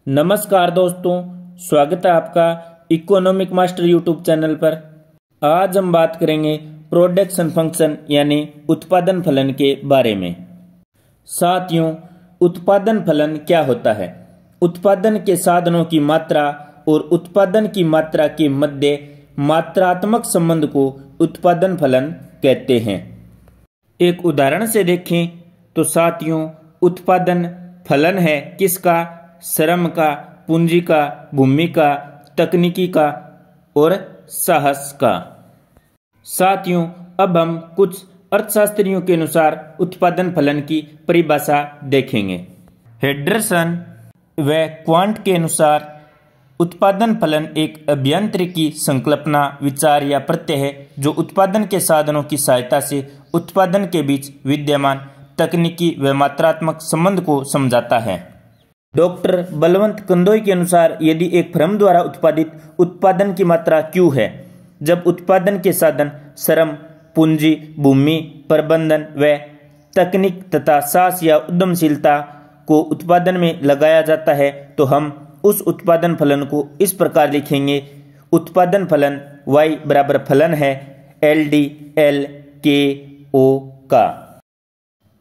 नमस्कार दोस्तों, स्वागत है आपका इकोनॉमिक मास्टर यूट्यूब चैनल पर। आज हम बात करेंगे प्रोडक्शन फंक्शन यानी उत्पादन फलन के बारे में। साथियों, उत्पादन फलन क्या होता है? उत्पादन के साधनों की मात्रा और उत्पादन की मात्रा के मध्य मात्रात्मक संबंध को उत्पादन फलन कहते हैं। एक उदाहरण से देखें तो साथियों, उत्पादन फलन है किसका? श्रम का, पूंजी का, भूमि का, तकनीकी का और साहस का। साथियों, अब हम कुछ अर्थशास्त्रियों के अनुसार उत्पादन फलन की परिभाषा देखेंगे। हेंडरसन व क्वांट के अनुसार उत्पादन फलन एक अभियांत्रिकी संकल्पना, विचार या प्रत्यय है जो उत्पादन के साधनों की सहायता से उत्पादन के बीच विद्यमान तकनीकी व मात्रात्मक संबंध को समझाता है। डॉक्टर बलवंत कंदोई के अनुसार यदि एक फर्म द्वारा उत्पादित उत्पादन की मात्रा Q है, जब उत्पादन के साधन श्रम, पूंजी, भूमि, प्रबंधन व तकनीक तथा साहस या उद्यमशीलता को उत्पादन में लगाया जाता है, तो हम उस उत्पादन फलन को इस प्रकार लिखेंगे। उत्पादन फलन Y बराबर फलन है LDLKO का।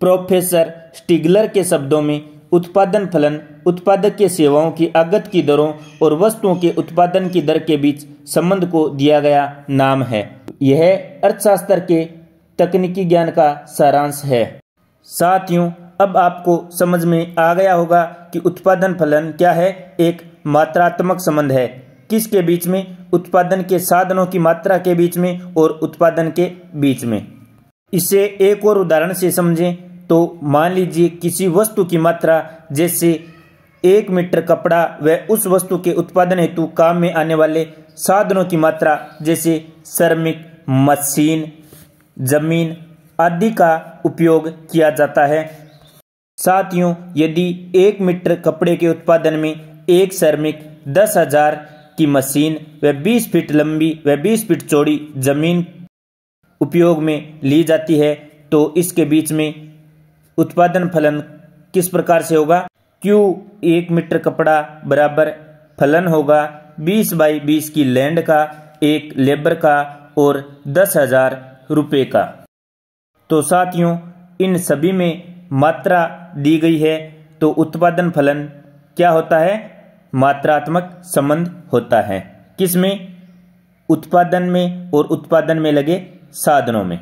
प्रोफेसर स्टिगलर के शब्दों में उत्पादन फलन उत्पादक के सेवाओं की आगत की दरों और वस्तुओं के उत्पादन की दर के बीच संबंध को दिया गया नाम है। यह अर्थशास्त्र के तकनीकी ज्ञान का सारांश है। साथियों, अब आपको समझ में आ गया होगा कि उत्पादन फलन क्या है। एक मात्रात्मक संबंध है। किसके बीच में? उत्पादन के साधनों की मात्रा के बीच में और उत्पादन के बीच में। इसे एक और उदाहरण से समझें तो मान लीजिए किसी वस्तु की मात्रा जैसे 1 मीटर कपड़ा व उस वस्तु के उत्पादन हेतु काम में आने वाले साधनों की मात्रा जैसे श्रमिक, मशीन, जमीन आदि का उपयोग किया जाता है। साथियों, यदि 1 मीटर कपड़े के उत्पादन में एक श्रमिक, 10,000 की मशीन व 20 फीट लंबी व 20 फीट चौड़ी जमीन उपयोग में ली जाती है, तो इसके बीच में उत्पादन फलन किस प्रकार से होगा? Q 1 मीटर कपड़ा बराबर फलन होगा 20 बाई 20 की लैंड का, एक लेबर का और 10,000 रुपये का। तो साथियों, इन सभी में मात्रा दी गई है, तो उत्पादन फलन क्या होता है? मात्रात्मक संबंध होता है। किसमें? उत्पादन में और उत्पादन में लगे साधनों में।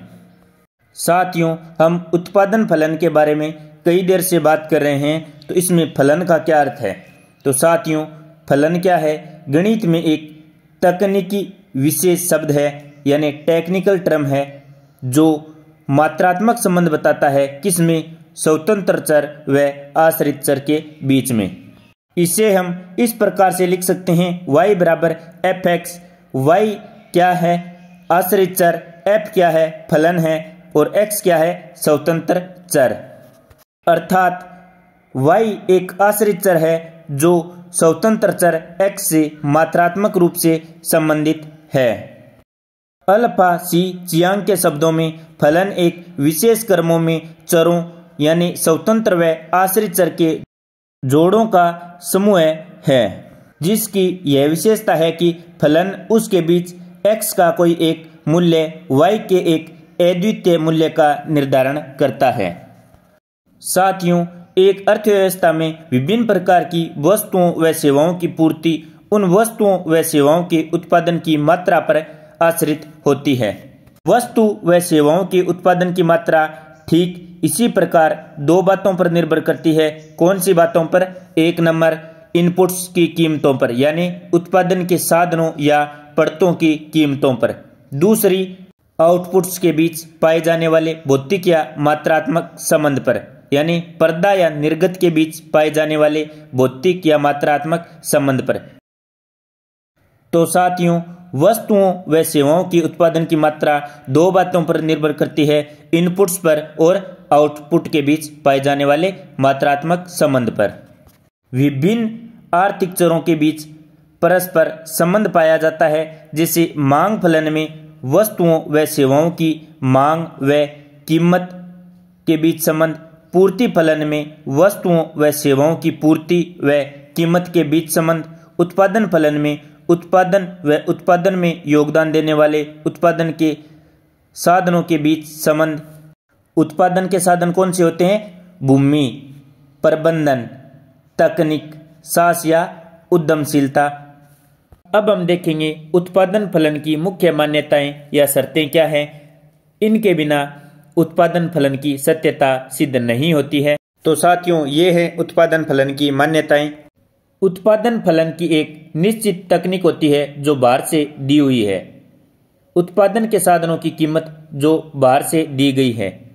साथियों, हम उत्पादन फलन के बारे में कई देर से बात कर रहे हैं, तो इसमें फलन का क्या अर्थ है? तो साथियों, फलन क्या है? गणित में एक तकनीकी विशेष शब्द है, यानी टेक्निकल टर्म है, जो मात्रात्मक संबंध बताता है। किसमें? स्वतंत्र चर व आश्रित चर के बीच में। इसे हम इस प्रकार से लिख सकते हैं, y बराबर fx। y क्या है? आश्रित चर। f क्या है? फलन है। और x क्या है? स्वतंत्र चर। अर्थात y एक आश्रित चर है जो स्वतंत्र चर x से मात्रात्मक रूप से संबंधित है। अल्फा सी चियांग के शब्दों में फलन एक विशेष क्रमों में चरों यानी स्वतंत्र व आश्रित चर के जोड़ों का समूह है, जिसकी यह विशेषता है कि फलन उसके बीच x का कोई एक मूल्य y के एक अद्वितीय मूल्य का निर्धारण करता है। साथियों, एक अर्थव्यवस्था में विभिन्न प्रकार की वस्तुओं व सेवाओं की पूर्ति उन वस्तुओं व सेवाओं के उत्पादन की मात्रा पर आश्रित होती है। वस्तु व सेवाओं के उत्पादन की मात्रा ठीक इसी प्रकार दो बातों पर निर्भर करती है। कौन सी बातों पर? एक नंबर इनपुट्स की कीमतों पर, यानी उत्पादन के साधनों या परतों की कीमतों पर। दूसरी, आउटपुट्स के बीच पाए जाने वाले भौतिक या मात्रात्मक संबंध पर, यानी पर्दा या निर्गत के बीच पाए जाने वाले भौतिक या मात्रात्मक संबंध पर। तो साथियों, वस्तुओं व सेवाओं की उत्पादन की मात्रा दो बातों पर निर्भर करती है, इनपुट्स पर और आउटपुट के बीच पाए जाने वाले मात्रात्मक संबंध पर। विभिन्न आर्थिक चरों के बीच परस्पर संबंध पाया जाता है, जैसे मांग फलन में वस्तुओं व सेवाओं की मांग व कीमत के बीच संबंध, पूर्ति फलन में वस्तुओं व सेवाओं की पूर्ति व कीमत के बीच संबंध, उत्पादन फलन में उत्पादन व उत्पादन में योगदान देने वाले उत्पादन के साधनों के बीच संबंध। उत्पादन के साधन कौन से होते हैं? भूमि, प्रबंधन, तकनीक, साहस या उद्यमशीलता। अब हम देखेंगे उत्पादन फलन की मुख्य मान्यताएं या शर्तें क्या हैं। इनके बिना उत्पादन फलन की सत्यता सिद्ध नहीं होती है। तो साथियों, ये है उत्पादन फलन की मान्यताएं। उत्पादन फलन की एक निश्चित तकनीक होती है जो बाहर से दी हुई है। उत्पादन के साधनों की कीमत जो बाहर से दी गई है।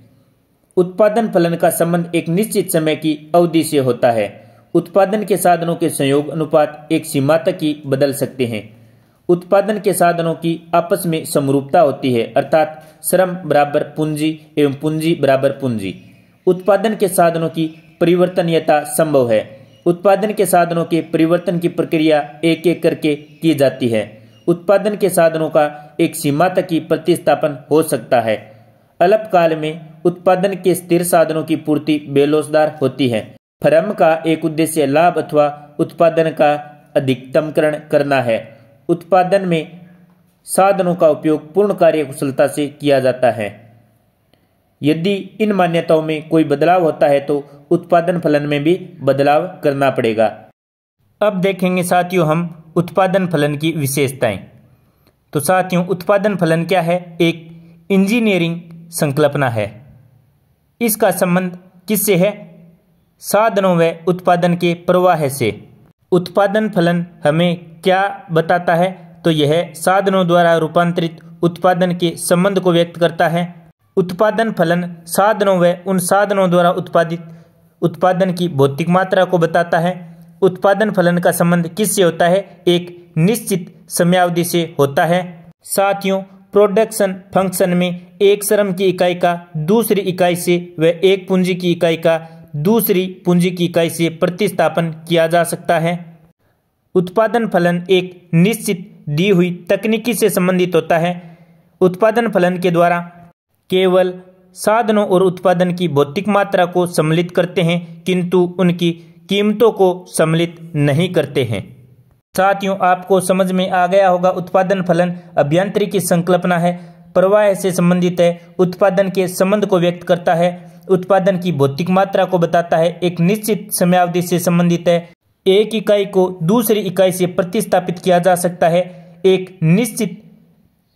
उत्पादन फलन का संबंध एक निश्चित समय की अवधि से होता है। उत्पादन के साधनों के संयोग अनुपात एक सीमा तक ही बदल सकते हैं। उत्पादन के साधनों की आपस में समरूपता होती है, अर्थात श्रम बराबर पूंजी एवं पूंजी बराबर पूंजी। उत्पादन के साधनों की परिवर्तनीयता संभव है। उत्पादन के साधनों के परिवर्तन की प्रक्रिया एक एक करके की जाती है। उत्पादन के साधनों का एक सीमा तक ही प्रतिस्थापन हो सकता है। अल्पकाल में उत्पादन के स्थिर साधनों की पूर्ति बेलोसदार होती है। फर्म का एक उद्देश्य लाभ अथवा उत्पादन का अधिकतमकरण करना है। उत्पादन में साधनों का उपयोग पूर्ण कार्यकुशलता से किया जाता है। यदि इन मान्यताओं में कोई बदलाव होता है तो उत्पादन फलन में भी बदलाव करना पड़ेगा। अब देखेंगे साथियों हम उत्पादन फलन की विशेषताएं। तो साथियों, उत्पादन फलन क्या है? एक इंजीनियरिंग संकल्पना है। इसका संबंध किससे है? साधनों व उत्पादन के प्रवाह से। उत्पादन फलन हमें क्या बताता है? तो यह साधनों द्वारा रूपांतरित उत्पादन के संबंध को व्यक्त करता है। उत्पादन फलन साधनों व उन साधनों द्वारा उत्पादित उत्पादन की भौतिक मात्रा को बताता है। उत्पादन फलन का संबंध किससे होता है? एक निश्चित समयावधि से होता है। साथियों, प्रोडक्शन फंक्शन में एक श्रम की इकाई का दूसरी इकाई से व एक पूंजी की इकाई का दूसरी पूंजी की इकाई से प्रतिस्थापन किया जा सकता है। उत्पादन फलन एक निश्चित दी हुई तकनीकी से संबंधित होता है। उत्पादन फलन के द्वारा केवल साधनों और उत्पादन की भौतिक मात्रा को सम्मिलित करते हैं, किंतु उनकी कीमतों को सम्मिलित नहीं करते हैं। साथियों, आपको समझ में आ गया होगा उत्पादन फलन अभियांत्रिकी संकल्पना है, प्रवाह से संबंधित है, उत्पादन के संबंध को व्यक्त करता है, उत्पादन की भौतिक मात्रा को बताता है, एक निश्चित समयावधि से संबंधित है, एक इकाई को दूसरी इकाई से प्रतिस्थापित किया जा सकता है, एक निश्चित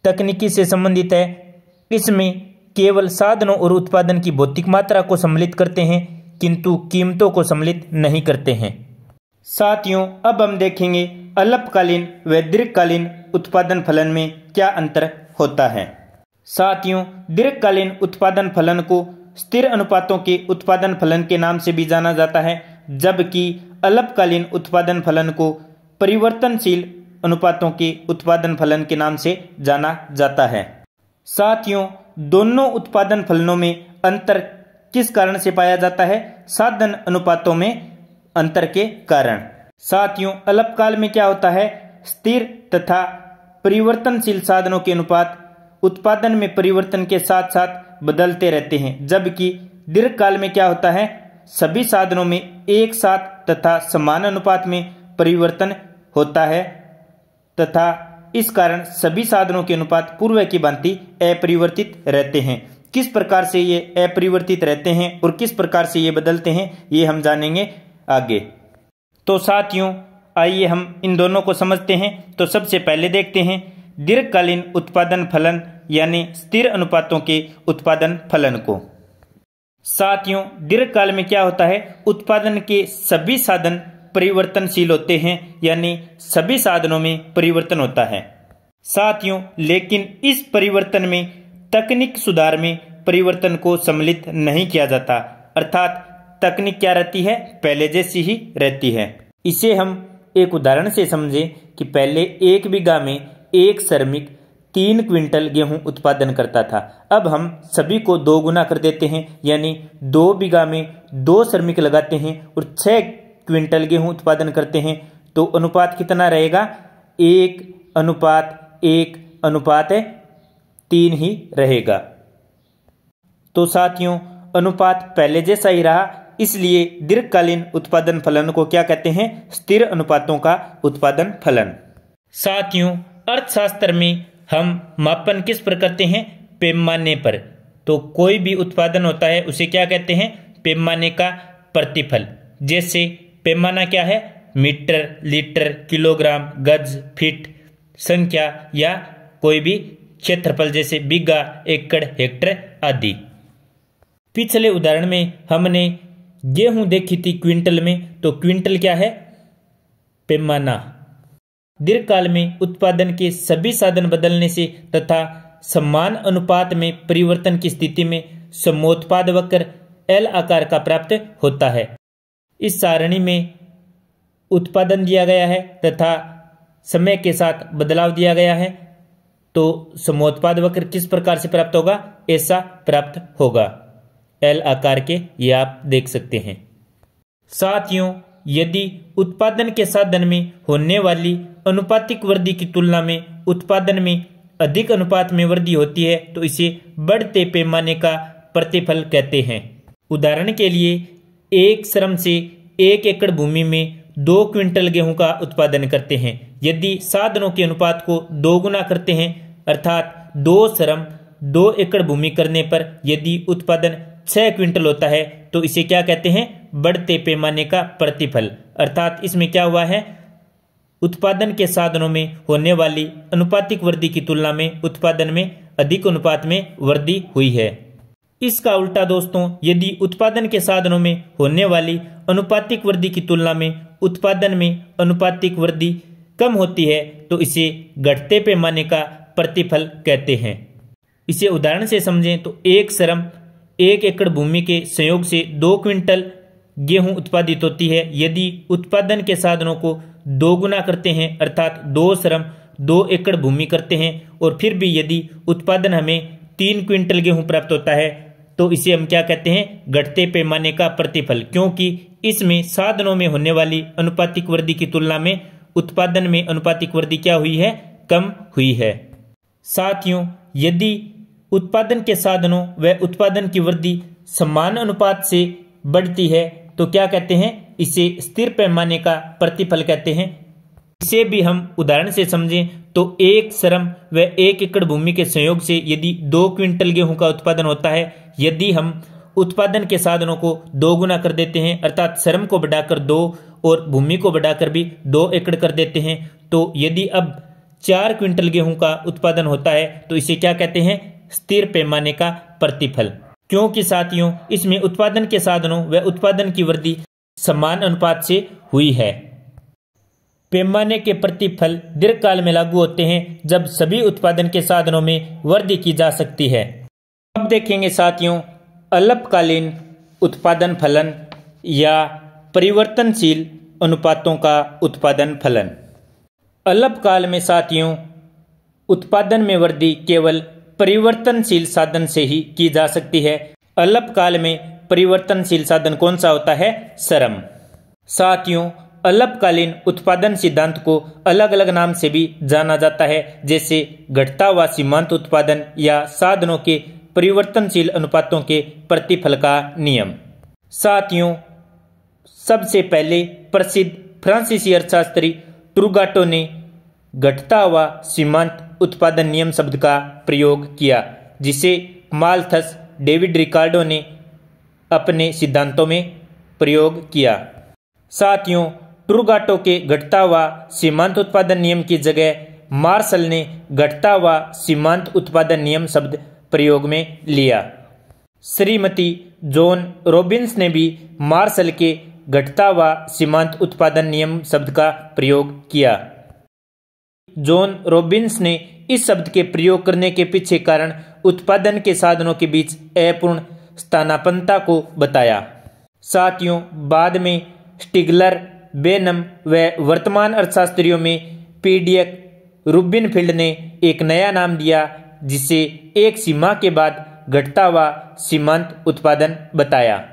तकनीकी से संबंधित है। इसमें केवल साधनों और उत्पादन की भौतिक मात्रा को सम्मिलित करते हैं, किंतु कीमतों को सम्मिलित नहीं करते हैं। साथियों, अब हम देखेंगे अल्पकालीन व दीर्घकालीन उत्पादन फलन में क्या अंतर होता है। साथियों, दीर्घकालीन उत्पादन फलन को स्थिर अनुपातों के उत्पादन फलन के नाम से भी जाना जाता है, जबकि अल्पकालीन उत्पादन फलन को परिवर्तनशील अनुपातों के उत्पादन फलन के नाम से जाना जाता है। साथियों, दोनों उत्पादन फलनों में अंतर किस कारण से पाया जाता है? साधन अनुपातों में अंतर के कारण। साथियों, अल्पकाल में क्या होता है? स्थिर तथा परिवर्तनशील साधनों के अनुपात उत्पादन में परिवर्तन के साथ साथ बदलते रहते हैं, जबकि दीर्घकाल में क्या होता है? सभी साधनों में एक साथ तथा समान अनुपात में परिवर्तन होता है तथा इस कारण सभी साधनों के अनुपात पूर्व की भांति अपरिवर्तित रहते हैं। किस प्रकार से ये अपरिवर्तित रहते हैं और किस प्रकार से ये बदलते हैं, ये हम जानेंगे आगे। तो साथियों, आइए हम इन दोनों को समझते हैं। तो सबसे पहले देखते हैं दीर्घकालीन उत्पादन फलन यानी स्थिर अनुपातों के उत्पादन फलन को। साथियों, दीर्घकाल में क्या होता है? उत्पादन के सभी साधन परिवर्तनशील होते हैं, यानी सभी साधनों में परिवर्तन होता है। साथियों, लेकिन इस परिवर्तन में तकनीक सुधार में परिवर्तन को सम्मिलित नहीं किया जाता, अर्थात तकनीक क्या रहती है? पहले जैसी ही रहती है। इसे हम एक उदाहरण से समझें कि पहले 1 बीघा में एक श्रमिक 3 क्विंटल गेहूं उत्पादन करता था। अब हम सभी को 2 गुना कर देते हैं, यानी 2 बीघा में 2 श्रमिक लगाते हैं और 6 क्विंटल गेहूं उत्पादन करते हैं। तो अनुपात कितना रहेगा? 1:1:3 ही रहेगा। तो साथियों, अनुपात पहले जैसा ही रहा, इसलिए दीर्घकालीन उत्पादन फलन को क्या कहते हैं? स्थिर अनुपातों का उत्पादन फलन। साथियों, अर्थशास्त्र में हम मापन किस पर करते हैं? पैमाने पर। तो कोई भी उत्पादन होता है उसे क्या कहते हैं? पैमाने का प्रतिफल। जैसे पैमाना क्या है? मीटर, लीटर, किलोग्राम, गज, फीट, संख्या या कोई भी क्षेत्रफल जैसे बीघा, एकड़, हेक्टर आदि। पिछले उदाहरण में हमने गेहूं देखी थी क्विंटल में, तो क्विंटल क्या है? पैमाना। दीर्घकाल में उत्पादन के सभी साधन बदलने से तथा समान अनुपात में परिवर्तन की स्थिति में समोत्पाद वक्र एल आकार का प्राप्त होता है। इस सारणी में उत्पादन दिया गया है तथा समय के साथ बदलाव दिया गया है, तो समोत्पाद वक्र किस प्रकार से प्राप्त होगा? ऐसा प्राप्त होगा, एल आकार के, ये आप देख सकते हैं। साथियों, यदि उत्पादन के साधन में होने वाली अनुपातिक वृद्धि की तुलना में उत्पादन में अधिक अनुपात में वृद्धि होती है तो इसे बढ़ते पैमाने का प्रतिफल कहते हैं। उदाहरण के लिए, एक श्रम से 1 एकड़ भूमि में 2 क्विंटल गेहूं का उत्पादन करते हैं। यदि साधनों के अनुपात को 2 गुना करते हैं, अर्थात 2 श्रम 2 एकड़ भूमि करने पर यदि उत्पादन 6 क्विंटल होता है तो इसे क्या कहते हैं? बढ़ते पैमाने का प्रतिफल। अर्थात इसमें क्या हुआ है? उत्पादन के साधनों में होने वाली अनुपातिक वृद्धि की तुलना में उत्पादन में अधिक अनुपात में वृद्धि हुई है। इसका उल्टा दोस्तों, यदि उत्पादन के साधनों में होने वाली अनुपातिक वृद्धि की तुलना में उत्पादन में अनुपातिक वृद्धि कम होती है तो इसे घटते पैमाने का प्रतिफल कहते हैं। इसे उदाहरण से समझें तो एक श्रम 1 एकड़ भूमि के संयोग से 2 क्विंटल गेहूं उत्पादित होती है। यदि उत्पादन के साधनों को 2 गुना करते हैं, अर्थात 2 श्रम 2 एकड़ भूमि करते हैं, और फिर भी यदि उत्पादन हमें 3 क्विंटल गेहूं प्राप्त होता है तो इसे हम क्या कहते हैं? घटते पैमाने का प्रतिफल, क्योंकि इसमें साधनों में होने वाली अनुपातिक वृद्धि की तुलना में उत्पादन में अनुपातिक वृद्धि क्या हुई है? कम हुई है। साथियों, यदि उत्पादन के साधनों व उत्पादन की वृद्धि समान अनुपात से बढ़ती है तो क्या कहते हैं? इसे स्थिर पैमाने का प्रतिफल कहते हैं। इसे भी हम उदाहरण से समझें तो 1 श्रम व 1 एकड़ भूमि के संयोग से यदि 2 क्विंटल गेहूं का उत्पादन होता है, यदि हम उत्पादन के साधनों को 2 गुना कर देते हैं, अर्थात श्रम को बढ़ाकर 2 और भूमि को बढ़ाकर भी 2 एकड़ कर देते हैं, तो यदि अब 4 क्विंटल गेहूं का उत्पादन होता है तो इसे क्या कहते हैं? स्थिर पैमाने का प्रतिफल। क्योंकि साथियों, इसमें उत्पादन के साधनों व उत्पादन की वृद्धि समान अनुपात से हुई है। पैमाने के प्रतिफल दीर्घकाल में लागू होते हैं जब सभी उत्पादन के साधनों में वृद्धि की जा सकती है। अब देखेंगे साथियों, अल्पकालीन उत्पादन फलन या परिवर्तनशील अनुपातों का उत्पादन फलन। अल्पकाल में साथियों, उत्पादन में वृद्धि केवल परिवर्तनशील साधन से ही की जा सकती है। अल्पकाल में परिवर्तनशील साधन कौन सा होता है? श्रम। साथियों, अल्पकालीन उत्पादन सिद्धांत को अलग अलग नाम से भी जाना जाता है, जैसे घटता हुआ सीमांत उत्पादन या साधनों के परिवर्तनशील अनुपातों के प्रतिफल का नियम। साथियों, सबसे पहले प्रसिद्ध फ्रांसीसी अर्थशास्त्री ट्रूगाटो ने घटता हुआ सीमांत उत्पादन नियम शब्द का प्रयोग किया, जिसे माल्थस डेविड रिकार्डो ने अपने सिद्धांतों में प्रयोग किया। साथियों, ट्रूगाटो के घटता हुआ सीमांत उत्पादन नियम की जगह मार्शल ने घटता हुआ सीमांत उत्पादन नियम शब्द प्रयोग में लिया। श्रीमती जॉन रॉबिन्स ने भी मार्शल के घटता हुआ सीमांत उत्पादन नियम शब्द का प्रयोग किया। जॉन रॉबिन्स ने इस शब्द के प्रयोग करने के पीछे कारण उत्पादन के साधनों के बीच अपूर्ण स्थानापन्नता को बताया। साथियों, बाद में स्टिगलर, बेनम व वर्तमान अर्थशास्त्रियों में पीडियक रूबिनफील्ड ने एक नया नाम दिया, जिसे एक सीमा के बाद घटता हुआ सीमांत उत्पादन बताया।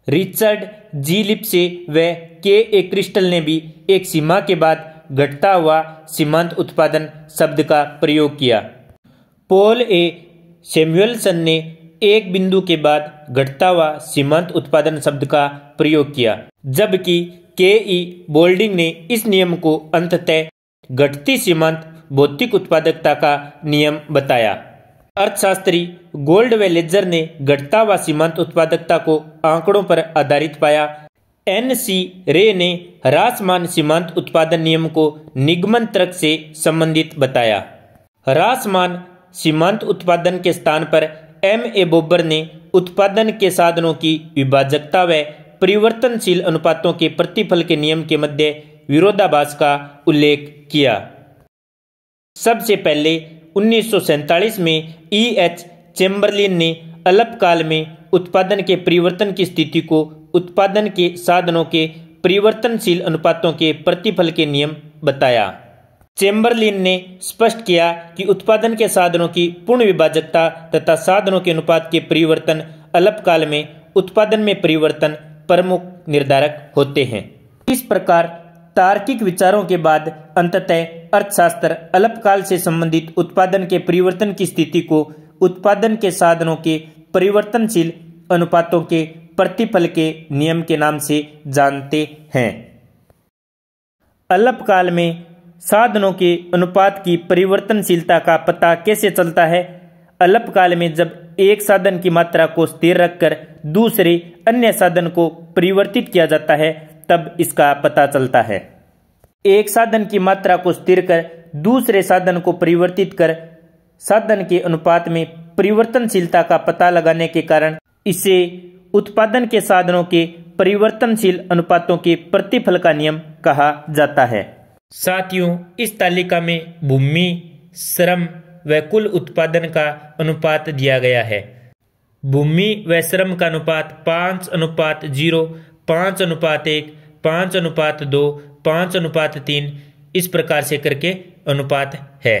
रिचर्ड जी लिप्से व के ए क्रिस्टल ने भी एक सीमा के बाद घटता हुआ सीमांत उत्पादन शब्द का प्रयोग किया। पॉल ए सैमुएल्सन ने एक बिंदु के बाद घटता हुआ सीमांत उत्पादन शब्द का प्रयोग किया, जबकि के.ई. बोल्डिंग ने इस नियम को अंततः घटती सीमांत भौतिक उत्पादकता का नियम बताया। अर्थशास्त्री गोल्डवेलेजर ने घटता हुआ सीमांत उत्पादकता को आंकड़ों पर आधारित पाया। एन.सी. रे ने ह्रासमान सीमांत उत्पादन नियम को निगमन तर्क से संबंधित बताया। ह्रासमान सीमांत उत्पादन के स्थान पर एम.ए. बोबर ने उत्पादन के साधनों की विभाजकता व परिवर्तनशील अनुपातों के प्रतिफल के नियम के मध्य विरोधाभास का उल्लेख किया। सबसे पहले 1947 में ई.एच. चेम्बरलिन ने अल्पकाल में उत्पादन के परिवर्तन की स्थिति को उत्पादन के साधनों के परिवर्तनशील अनुपातों के प्रतिफल के नियम बताया। चेम्बरलिन ने स्पष्ट किया कि उत्पादन के साधनों की पूर्ण विभाजकता तथा साधनों के अनुपात के परिवर्तन अल्पकाल में उत्पादन में परिवर्तन प्रमुख निर्धारक होते हैं। इस प्रकार तार्किक विचारों के बाद अंततः अर्थशास्त्र अल्पकाल से संबंधित उत्पादन के परिवर्तन की स्थिति को उत्पादन के साधनों के परिवर्तनशील अनुपातों के प्रतिफल के नियम के नाम से जानते हैं। अल्पकाल में साधनों के अनुपात की परिवर्तनशीलता का पता कैसे चलता है? अल्पकाल में जब एक साधन की मात्रा को स्थिर रखकर दूसरे अन्य साधन को परिवर्तित किया जाता है तब इसका पता चलता है। एक साधन की मात्रा को स्थिर कर दूसरे साधन को परिवर्तित कर साधन के अनुपात में परिवर्तनशीलता का पता लगाने के कारण इसे उत्पादन के साधनों के परिवर्तनशील अनुपातों के प्रतिफल का नियम कहा जाता है। साथियों, इस तालिका में भूमि, श्रम व कुल उत्पादन का अनुपात दिया गया है। भूमि व श्रम का अनुपात 5:0, 5:1, 5:2, 5:3 इस प्रकार से करके अनुपात है।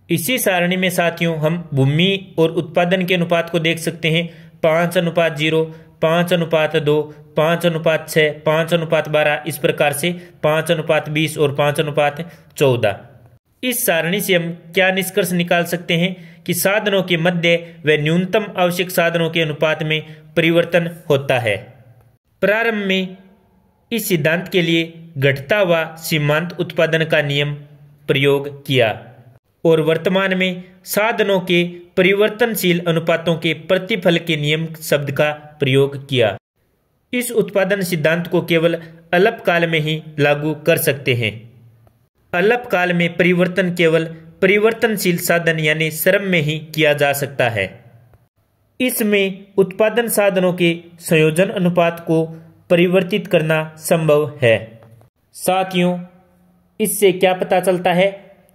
इसी सारणी में साथियों हम भूमि और उत्पादन के अनुपात को देख सकते हैं। 5:0, 5:2, 5:6, 5:12 इस प्रकार से 5:20 और 5:14। इस सारणी से हम क्या निष्कर्ष निकाल सकते हैं कि साधनों के मध्य व न्यूनतम आवश्यक साधनों के अनुपात में परिवर्तन होता है। प्रारंभ में इस सिद्धांत के लिए घटता हुआ सीमांत उत्पादन का नियम प्रयोग किया और वर्तमान में साधनों के परिवर्तनशील अनुपातों के प्रतिफल के नियम शब्द का प्रयोग किया। इस उत्पादन सिद्धांत को केवल अल्पकाल में ही लागू कर सकते हैं। अल्पकाल में परिवर्तन केवल परिवर्तनशील साधन यानी श्रम में ही किया जा सकता है। इसमें उत्पादन साधनों के संयोजन अनुपात को परिवर्तित करना संभव है। साथियों, इससे क्या पता चलता है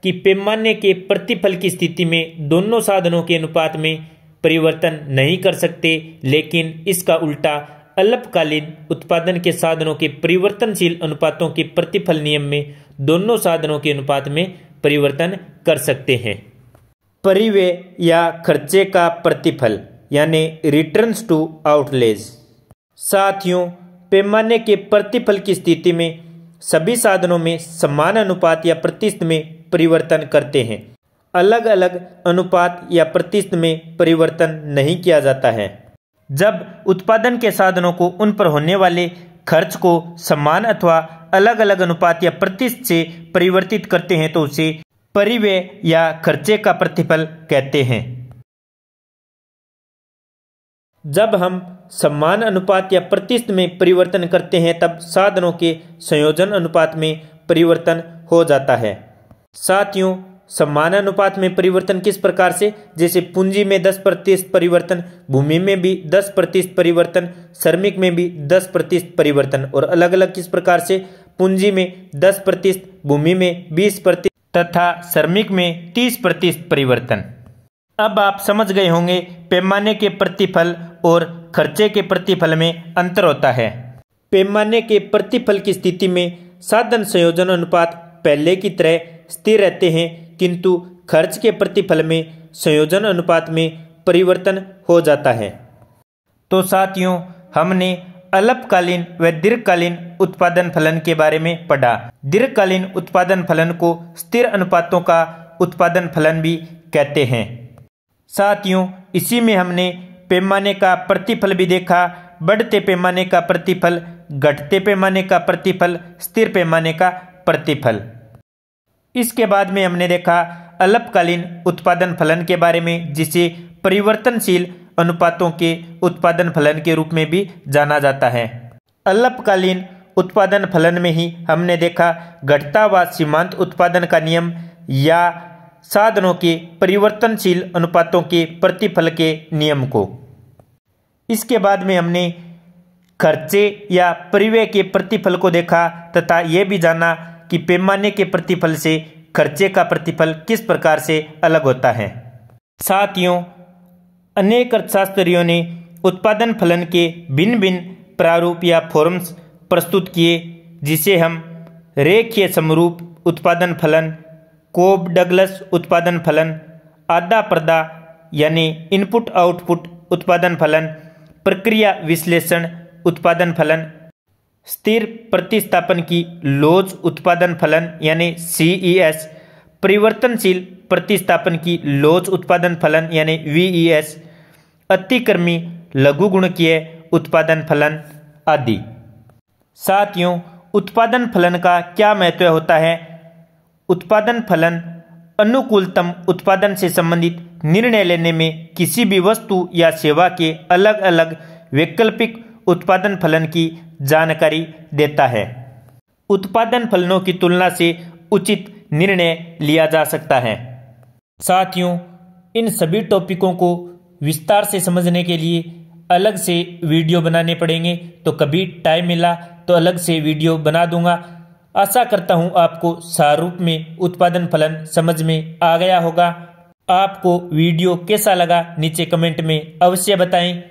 कि पैमाने के प्रतिफल की स्थिति में दोनों साधनों के अनुपात में परिवर्तन नहीं कर सकते, लेकिन इसका उल्टा अल्पकालीन उत्पादन के साधनों के परिवर्तनशील अनुपातों के प्रतिफल नियम में दोनों साधनों के अनुपात में परिवर्तन कर सकते हैं। परिव्यय या खर्चे का प्रतिफल यानी रिटर्न्स टू आउटलेज। साथियों, पैमाने के प्रतिफल की स्थिति में सभी साधनों में समान अनुपात या प्रतिशत में परिवर्तन करते हैं। अलग अलग अनुपात या प्रतिशत में परिवर्तन नहीं किया जाता है। जब उत्पादन के साधनों को उन पर होने वाले खर्च को समान अथवा अलग अलग अनुपात या प्रतिशत से परिवर्तित करते हैं तो उसे परिव्यय या खर्चे का प्रतिफल कहते हैं। जब हम समान अनुपात या प्रतिशत में परिवर्तन करते हैं तब साधनों के संयोजन अनुपात में परिवर्तन हो जाता है। साथियों, समान अनुपात में परिवर्तन किस प्रकार से? जैसे पूंजी में 10% परिवर्तन, भूमि में भी 10% परिवर्तन, श्रमिक में भी 10% परिवर्तन। और अलग अलग किस प्रकार से? पूंजी में 10%, भूमि में 20% तथा श्रमिक में 30% परिवर्तन। अब आप समझ गए होंगे पैमाने के प्रतिफल और खर्चे के प्रतिफल में अंतर होता है। पैमाने के प्रतिफल की स्थिति में साधन संयोजन अनुपात पहले की तरह स्थिर रहते हैं, किंतु खर्च के प्रतिफल में संयोजन अनुपात में परिवर्तन हो जाता है। तो साथियों, हमने अल्पकालीन व दीर्घकालीन उत्पादन फलन के बारे में पढ़ा। दीर्घकालीन उत्पादन फलन को स्थिर अनुपातों का उत्पादन फलन भी कहते हैं। साथियों, इसी में हमने पैमाने का प्रतिफल भी देखा, बढ़ते पैमाने का प्रतिफल, घटते पैमाने का प्रतिफल, स्थिर पैमाने का प्रतिफल। इसके बाद में हमने देखा अल्पकालीन उत्पादन फलन के बारे में, जिसे परिवर्तनशील अनुपातों के उत्पादन फलन के रूप में भी जाना जाता है। अल्पकालीन उत्पादन फलन में ही हमने देखा घटता व सीमांत उत्पादन का नियम या साधनों के परिवर्तनशील अनुपातों के प्रतिफल के नियम को। इसके बाद में हमने खर्चे या परिव्यय के प्रतिफल को देखा तथा यह भी जाना कि पैमाने के प्रतिफल से खर्चे का प्रतिफल किस प्रकार से अलग होता है। साथियों, अनेक अर्थशास्त्रियों ने उत्पादन फलन के भिन्न भिन्न प्रारूप या फॉर्म्स प्रस्तुत किए, जिसे हम रेखीय समरूप उत्पादन फलन, कोब डगलस उत्पादन फलन, आधा पर्दा यानी इनपुट आउटपुट उत्पादन फलन, प्रक्रिया विश्लेषण उत्पादन फलन, स्थिर प्रतिस्थापन की लॉज उत्पादन फलन यानी CES, परिवर्तनशील प्रतिस्थापन की लॉज उत्पादन फलन यानी VES, अतिक्रमी लघुगुणकीय उत्पादन फलन आदि। साथियों, उत्पादन फलन का क्या महत्व होता है? उत्पादन फलन अनुकूलतम उत्पादन से संबंधित निर्णय लेने में किसी भी वस्तु या सेवा के अलग अलग वैकल्पिक उत्पादन फलन की जानकारी देता है। उत्पादन फलनों की तुलना से उचित निर्णय लिया जा सकता है। साथियों, इन सभी टॉपिकों को विस्तार से समझने के लिए अलग से वीडियो बनाने पड़ेंगे, तो कभी टाइम मिला तो अलग से वीडियो बना दूंगा। आशा करता हूं आपको सारूप में उत्पादन फलन समझ में आ गया होगा। आपको वीडियो कैसा लगा नीचे कमेंट में अवश्य बताएं।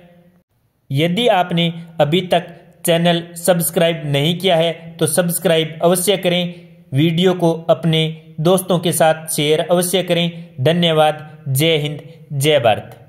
यदि आपने अभी तक चैनल सब्सक्राइब नहीं किया है तो सब्सक्राइब अवश्य करें। वीडियो को अपने दोस्तों के साथ शेयर अवश्य करें। धन्यवाद। जय हिंद, जय भारत।